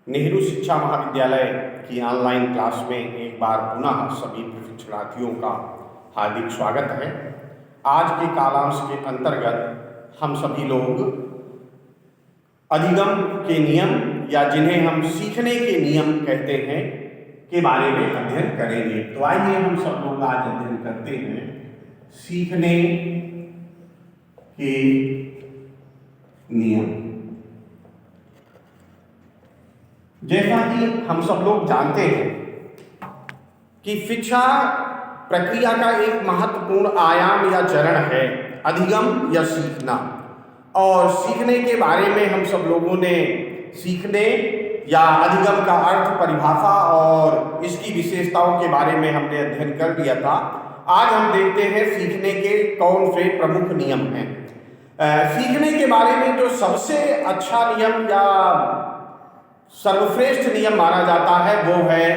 नेहरू शिक्षा महाविद्यालय की ऑनलाइन क्लास में एक बार पुनः सभी प्रशिक्षणार्थियों का हार्दिक स्वागत है। आज के कालांश के अंतर्गत हम सभी लोग अधिगम के नियम या जिन्हें हम सीखने के नियम कहते हैं के बारे में अध्ययन करेंगे। तो आइए हम सब लोग आज अध्ययन करते हैं सीखने के नियम। जैसा कि हम सब लोग जानते हैं कि शिक्षा प्रक्रिया का एक महत्वपूर्ण आयाम या चरण है अधिगम या सीखना। और सीखने के बारे में हम सब लोगों ने सीखने या अधिगम का अर्थ, परिभाषा और इसकी विशेषताओं के बारे में हमने अध्ययन कर लिया था। आज हम देखते हैं सीखने के कौन से प्रमुख नियम हैं। सीखने के बारे में जो सबसे अच्छा नियम या सर्वश्रेष्ठ नियम माना जाता है वो है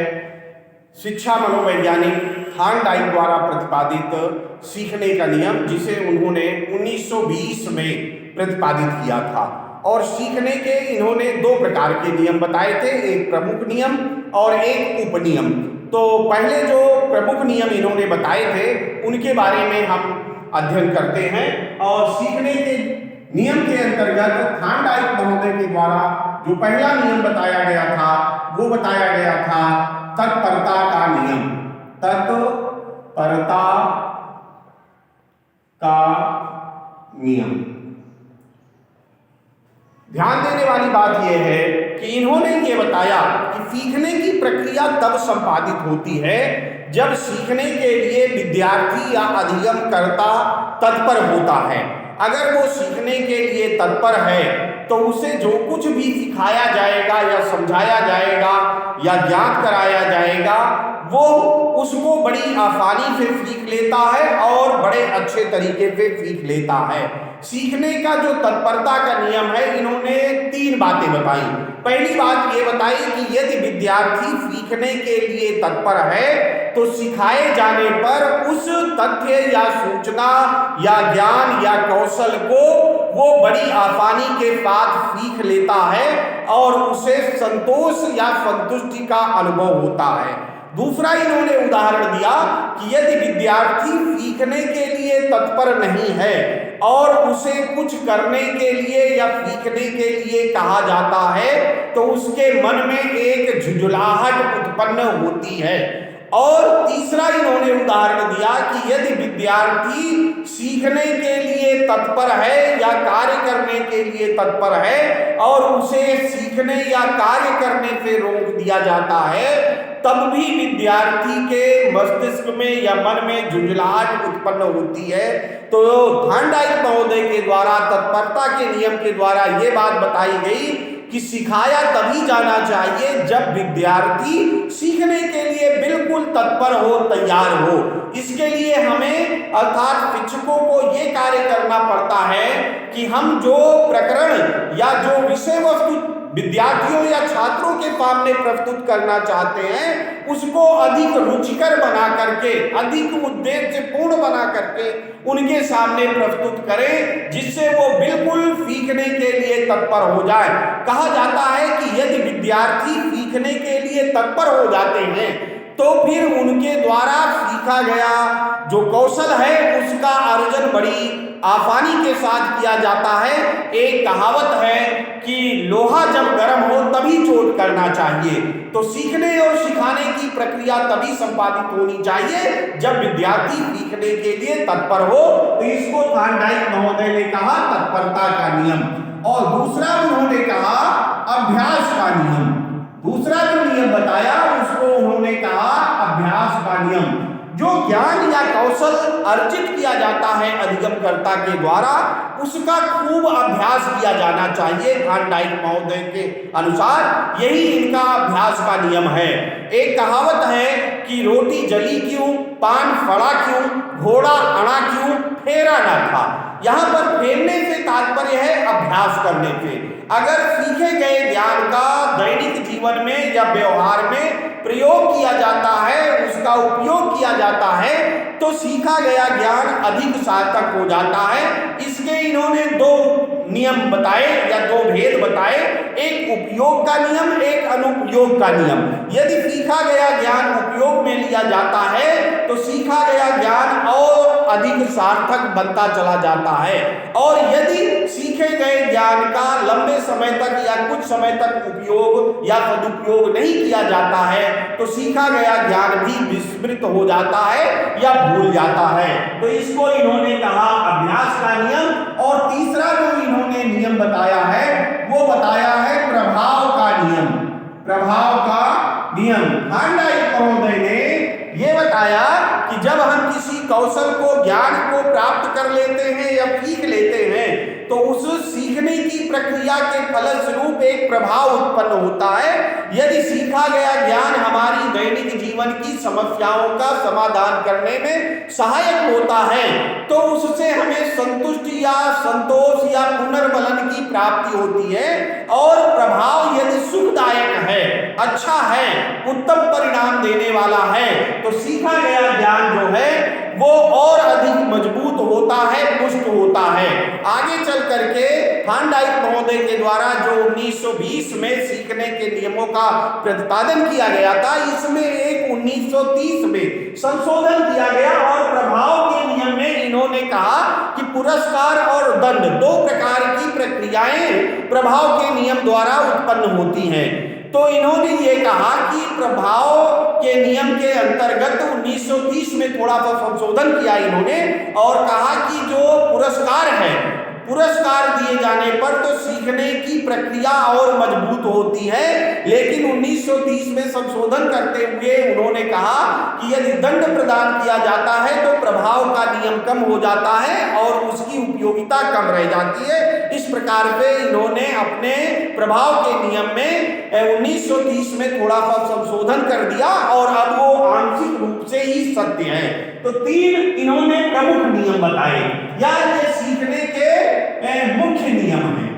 शिक्षा मनोवैज्ञानिक थॉर्नडाइक द्वारा प्रतिपादित सीखने का नियम, जिसे उन्होंने 1920 में प्रतिपादित किया था। और सीखने के इन्होंने दो प्रकार के नियम बताए थे, एक प्रमुख नियम और एक उपनियम। तो पहले जो प्रमुख नियम इन्होंने बताए थे उनके बारे में हम अध्ययन करते हैं। और सीखने के नियम के अंतर्गत थॉर्नडाइक महोदय के द्वारा जो पहला नियम बताया गया था वो बताया गया था तत्परता का नियम। तत्परता का नियम। ध्यान देने वाली बात यह है कि इन्होंने ये बताया कि सीखने की प्रक्रिया तब संपादित होती है जब सीखने के लिए विद्यार्थी या अधिगमकर्ता तत्पर होता है। अगर वो सीखने के लिए तत्पर है तो उसे जो कुछ भी सिखाया जाएगा या समझाया जाएगा या ज्ञात कराया जाएगा वो उसको बड़ी आसानी से सीख लेता है और बड़े अच्छे तरीके से सीख लेता है। सीखने का जो तत्परता का नियम है, इन्होंने तीन बातें बताई। पहली बात ये बताई कि यदि विद्यार्थी सीखने के लिए तत्पर है तो सिखाए जाने पर उस तथ्य या सूचना या ज्ञान या कौशल को वो बड़ी आसानी के साथ सीख लेता है और उसे संतोष या संतुष्टि का अनुभव होता है। दूसरा इन्होंने उदाहरण दिया कि यदि विद्यार्थी सीखने के लिए तत्पर नहीं है और उसे कुछ करने के लिए या सीखने के लिए कहा जाता है तो उसके मन में एक झुंझुलाहट उत्पन्न होती है। और तीसरा इन्होंने उदाहरण दिया कि यदि विद्यार्थी सीखने के लिए तत्पर है या कार्य करने के लिए तत्पर है और उसे सीखने या कार्य करने से रोक दिया जाता है तब भी विद्यार्थी के मस्तिष्क में या मन में झुंझुलाहट उत्पन्न होती है। तो थॉर्नडाइक महोदय के द्वारा तत्परता के नियम के द्वारा ये बात बताई गई कि सिखाया तभी जाना चाहिए जब विद्यार्थी सीखने के लिए बिल्कुल तत्पर हो, तैयार हो। इसके लिए हमें अर्थात शिक्षकों को ये कार्य करना पड़ता है कि हम जो प्रकरण या जो विषय वस्तु विद्यार्थियों या छात्रों के सामने प्रस्तुत करना चाहते हैं उसको अधिक रुचिकर बना करके, अधिक उद्देश्यपूर्ण बना करके उनके सामने प्रस्तुत करें, जिससे वो बिल्कुल सीखने के लिए तत्पर हो जाए। कहा जाता है कि यदि विद्यार्थी सीखने के लिए तत्पर हो जाते हैं तो फिर उनके द्वारा सीखा गया जो कौशल है उसका अर्जन बड़ी आसानी के साथ किया जाता है। एक कहावत है कि लोहा जब गर्म हो तभी चोट करना चाहिए। तो सीखने और सिखाने की प्रक्रिया तभी संपादित होनी चाहिए जब विद्यार्थी सीखने के लिए तत्पर हो। तो इसको थॉर्नडाइक महोदय ने कहा तत्परता का नियम। और दूसरा उन्होंने कहा अभ्यास का नियम। दूसरा जो नियम बताया उसको उन्होंने कहा अभ्यास का नियम। जो ज्ञान या कौशल अर्जित किया जाता है अधिगमकर्ता के द्वारा उसका खूब अभ्यास किया जाना चाहिए। थॉर्नडाइक महोदय के अनुसार यही इनका अभ्यास का नियम है। एक कहावत है कि रोटी जली क्यों, पान फड़ा क्यों, घोड़ा अड़ा क्यों, फेरा ना था। यहाँ पर फेरने से तात्पर्य है अभ्यास करने से। अगर सीखे गए ज्ञान का दैनिक जीवन में या व्यवहार में प्रयोग किया जाता है, उसका उपयोग किया जाता है तो सीखा गया ज्ञान अधिक सार्थक हो जाता है। इसके इन्होंने दो नियम बताए या दो भेद बताए, एक उपयोग का नियम, एक अनुपयोग का नियम। यदि सीखा गया ज्ञान उपयोग में लिया जाता है तो सीखा गया ज्ञान और अधिक सार्थक बनता चला जाता है, और यदि सीखे गए ज्ञान का लंबे समय तक या कुछ समय तक उपयोग या सदुपयोग नहीं किया जाता है तो सीखा गया ज्ञान भी विस्मृत हो जाता है या भूल जाता है। तो इसको इन्होंने कहा अभ्यास का नियम। और तीसरा जो इन्होंने नियम बताया है वो बताया है प्रभाव का नियम। प्रभाव का नियम थार्डइक महोदय ने ये बताया कि जब हम किसी कौशल को ज्ञान को प्राप्त कर लेते हैं या सीख लेते हैं तो उस सीखने की प्रक्रिया के फलस्वरूप एक प्रभाव उत्पन्न होता है। यदि सीखा गया ज्ञान हमारी दैनिक जीवन की समस्याओं का समाधान करने में सहायक होता है तो उससे हमें संतुष्टि या संतोष या पुनर्बलन की प्राप्ति होती है, और प्रभाव यदि सुखदायक है, अच्छा है, उत्तम परिणाम देने वाला है तो सीखा गया ज्ञान जो है वो और अधिक मजबूत होता है, पुष्ट होता है। आगे चल करके थार्डइक महोदय के द्वारा जो 1920 में सीखने के नियमों का प्रतिपादन किया गया था, इसमें एक 1930 में संशोधन किया गया और प्रभाव के नियम में इन्होंने कहा कि पुरस्कार और दंड दो प्रकार की प्रक्रियाएं प्रभाव के नियम द्वारा उत्पन्न होती हैं। तो इन्होंने ये कहा कि प्रभाव के नियम के अंतर्गत 1930 में थोड़ा सा संशोधन किया इन्होंने और कहा कि जो पुरस्कार है, पुरस्कार दिए जाने पर तो सीखने की प्रक्रिया और मजबूत होती है, लेकिन 1930 में संशोधन करते हुए उन्होंने कहा कि यदि दंड प्रदान किया जाता है तो प्रभाव का नियम कम हो जाता है और उसकी उपयोगिता कम रह जाती है। इस प्रकार से इन्होंने अपने प्रभाव के नियम में 1930 में थोड़ा सा संशोधन कर दिया और अब वो आंशिक रूप से ही सत्य है। तो तीन इन्होंने प्रमुख नियम बताए या ये सीखने के मुख्य नियम हैं।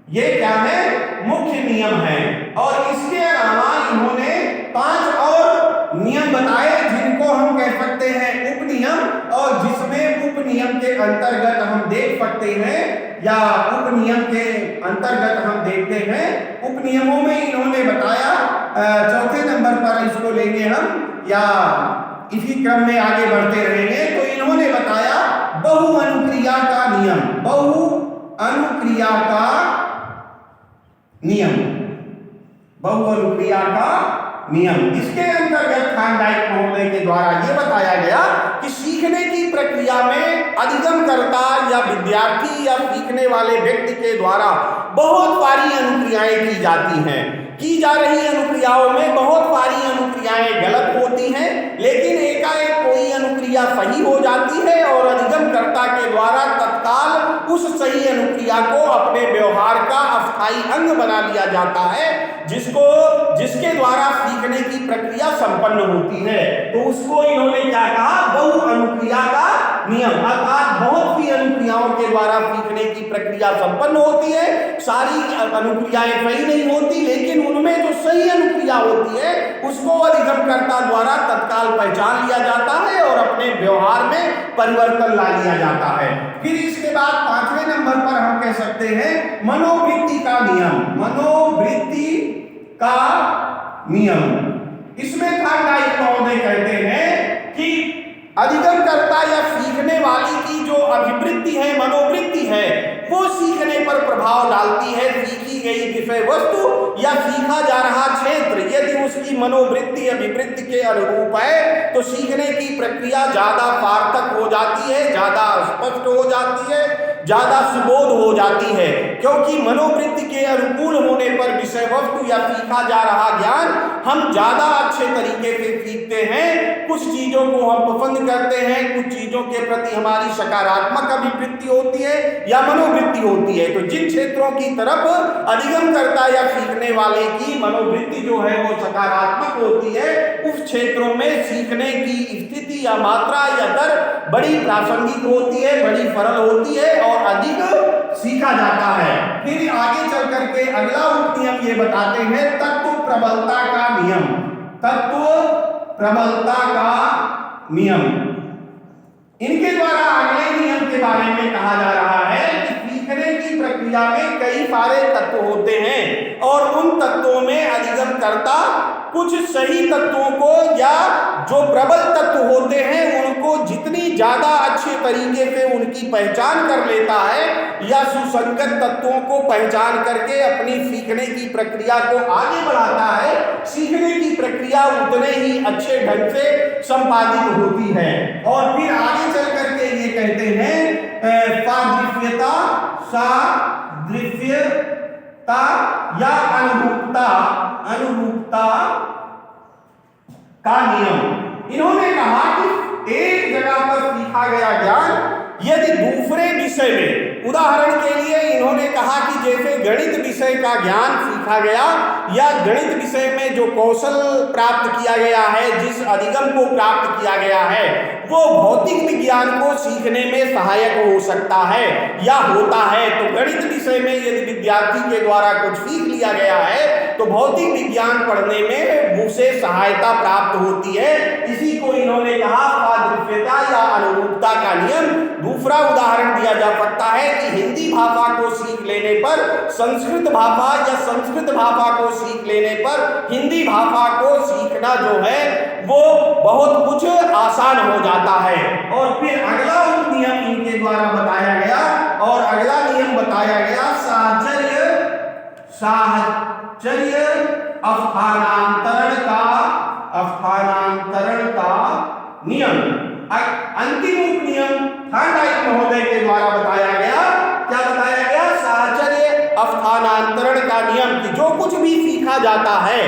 ये क्या है? मुख्य नियम है। और इसके अलावा इन्होंने 5 और नियम बताए जिनको हम कह सकते हैं उपनियम, और जिसमें उपनियम के अंतर्गत हम देख सकते हैं या उपनियम के अंतर्गत हम देखते हैं, उपनियमों में इन्होंने बताया, चौथे नंबर पर इसको लेंगे हम या इसी क्रम में आगे बढ़ते रहेंगे। तो इन्होंने बताया बहु अनुक्रिया का नियम, बहु अनुक्रिया का नियम, बहु अनुक्रिया का नियम। इसके अंतर्गत थार्डइक महोदय के द्वारा यह बताया गया कि सीखने की प्रक्रिया में अधिगमकर्ता या विद्यार्थी या सीखने वाले व्यक्ति के द्वारा बहुत सारी अनुक्रियाएं की जाती हैं। की जा रही अनुक्रियाओं में बहुत सारी अनुक्रियाएं गलत होती हैं, लेकिन एकाएक कोई अनुक्रिया सही हो जाती है और अधिगमकर्ता के द्वारा तत्काल उस सही अनुक्रिया को अपने व्यवहार का अस्थायी अंग बना लिया जाता है, जिसके द्वारा सीखने की प्रक्रिया संपन्न होती है। तो उसको इन्होंने क्या कहा? बहु अनुक्रिया का नियम। अर्थात बहुत सी अनुक्रियाओं के द्वारा सीखने की प्रक्रिया संपन्न होती है, सारी अनुक्रियाएं सही नहीं होती, लेकिन उनमें जो सही अनुक्रिया होती है उसको अधिगमकर्ता द्वारा तत्काल पहचान लिया जाता है और अपने व्यवहार में परिवर्तन ला लिया जाता है। फिर इसके बाद 5वें नंबर पर हम कह सकते हैं मनोवृत्ति का नियम। मनोवृत्ति का नियम, इसमें थार्डइक महोदय कहते हैं कि अधिगमकर्ता या सीखने वाली की जो अभिवृत्ति है, मनोवृत्ति है, वो सीखने पर प्रभाव डालती है। सीखी गई विषय वस्तु या सीखा जा रहा क्षेत्र यदि उसकी मनोवृत्ति अभिवृत्ति के अनुरूप है तो सीखने की प्रक्रिया ज्यादा सार्थक हो जाती है, ज्यादा स्पष्ट हो जाती है, ज्यादा सुबोध हो जाती है, क्योंकि मनोवृत्ति के अनुकूल होने पर विषय वस्तु या सीखा जा रहा ज्ञान हम ज्यादा अच्छे तरीके से सीखते हैं। कुछ चीजों को हम पसंद करते हैं, कुछ चीजों के प्रति हमारी सकारात्मक अभिवृत्ति होती है या मनोवृत्ति होती है। तो जिन क्षेत्रों की तरफ अधिगमकर्ता या सीखने वाले की मनोवृत्ति जो है वो सकारात्मक होती है, उस क्षेत्रों में सीखने की स्थिति या मात्रा या दर बड़ी प्रासंगिक होती है, बड़ी सरल होती है और अधिक सीखा जाता है। फिर आगे चल करके अगला उपनियम ये बताते हैं तत्व प्रबलता का नियम। तत्व प्रबलता का नियम, इनके द्वारा अगले नियम के बारे में कहा जा रहा है कि सीखने की प्रक्रिया में कई सारे तत्व होते हैं और उन तत्वों में अधिगम परिवर्तनकर्ता कुछ सही तत्वों को या जो प्रबल तत्व होते हैं उनको जितनी ज्यादा अच्छे तरीके से उनकी पहचान कर लेता है या सुसंगत तत्वों को पहचान करके अपनी सीखने की प्रक्रिया को आगे बढ़ाता है, सीखने की प्रक्रिया उतने ही अच्छे ढंग से संपादित होती है। और फिर आगे चल करके ये कहते हैं सादृश्यता, सादृश्यता या अनुरूपता का नियम। इन्होंने कहा कि एक जगह पर सीखा गया ज्ञान यदि दूसरे विषय में, उदाहरण के लिए इन्होंने कहा कि जैसे गणित विषय का ज्ञान सीखा गया या गणित विषय में जो कौशल प्राप्त किया गया है, जिस अधिगम को प्राप्त किया गया है, वो भौतिक विज्ञान को सीखने में सहायक हो सकता है या होता है। तो गणित विषय में यदि विद्यार्थी के द्वारा कुछ सीख लिया गया है तो भौतिक विज्ञान पढ़ने में उसे सहायता प्राप्त होती है। इसी को इन्होंने कहा सादृश्यता या अनुरूपता का नियम। दूसरा उदाहरण दिया जा सकता है कि हिंदी भाषा को सीख लेने पर संस्कृत भाषा या संस्कृत भाषा को सीख लेने पर हिंदी भाषा को सीखना जो है वो बहुत कुछ आसान हो जाता है। और फिर अगला नियम इनके द्वारा बताया गया, और अगला नियम बताया गया साहचर्य अस्थानांतरण का नियम। अंतिम नियम थॉर्नडाइक महोदय के द्वारा बताया गया। क्या बताया गया? साहचर्य अस्थानांतरण का नियम कि जो कुछ भी सीखा जाता है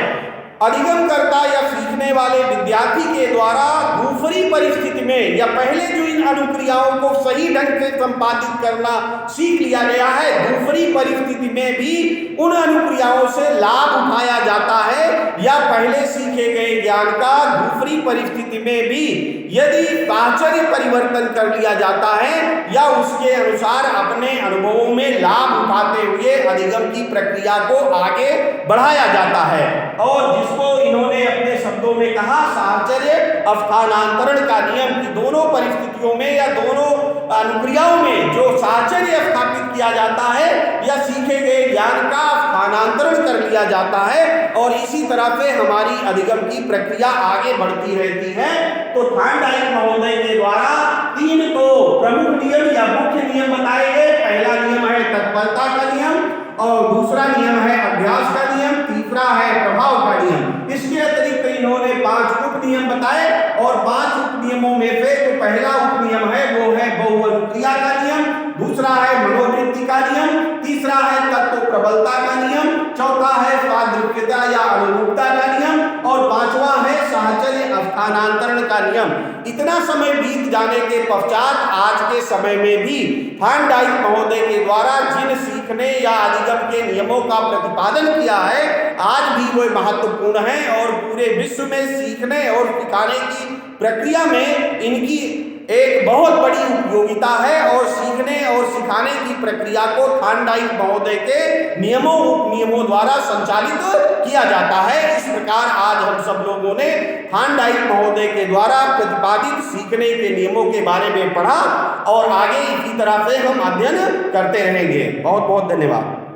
अधिगम करता या सीखने वाले विद्यार्थी के द्वारा दूसरी परिस्थिति में या पहले जो इन अनुक्रियाओं को सही ढंग से संपादित करना सीख लिया गया है, दूसरी परिस्थिति में भी उन अनुक्रियाओं से लाभ उठाया जाता है या पहले सीखे गए ज्ञान का दूसरी परिस्थिति में भी यदि साहचर्य परिवर्तन कर लिया जाता है या उसके अनुसार अपने अनुभवों में लाभ उठाते हुए अधिगम की प्रक्रिया को आगे बढ़ाया जाता है। और जिसको इन्होंने अपने शब्दों में कहा साहचर्य अस्थानांतरण का नियम कि दोनों परिस्थितियों में या दोनों अनुक्रियाओं में जो साहचर्य स्थापित किया जाता है या सीखे गए ज्ञान का स्थानांतरण कर लिया जाता है और इसी तरह से हमारी अधिगम की प्रक्रिया आगे बढ़ती रहती है। तो थॉर्नडाइक महोदय के द्वारा 3 तो प्रमुख नियम या मुख्य नियम बताए गए। पहला नियम है तत्परता का नियम, और दूसरा नियम है अभ्यास का नियम, तीसरा है प्रभाव का नियम। इसके अतिरिक्त इन्होंने 5 उप नियम बताए और 5 उप नियमों में से जो पहला उप नियम है वो है बहुअनुक्रिया का नियम, दूसरा है मनोवृत्ति का नियम, तीसरा है तत्व प्रबलता का नियम, चौथा है सादृश्यता या अनुरूपता का नियम और 5वां है साहचर्य अस्थानांतरण का नियम। इतना समय बीत जाने के पश्चात आज के समय में भी थॉर्नडाइक महोदय के द्वारा जिन सीखने या अधिगम के नियमों का प्रतिपादन किया है आज भी वो महत्वपूर्ण है और पूरे विश्व में सीखने और सिखाने की प्रक्रिया में इनकी एक बहुत बड़ी उपयोगिता है और सीखने और सिखाने की प्रक्रिया को थॉर्नडाइक महोदय के नियमों उपनियमों द्वारा संचालित किया जाता है। इस प्रकार आज हम सब लोगों ने थॉर्नडाइक महोदय के द्वारा प्रतिपादित सीखने के नियमों के बारे में पढ़ा और आगे इसी तरह से हम अध्ययन करते रहेंगे। बहुत बहुत धन्यवाद।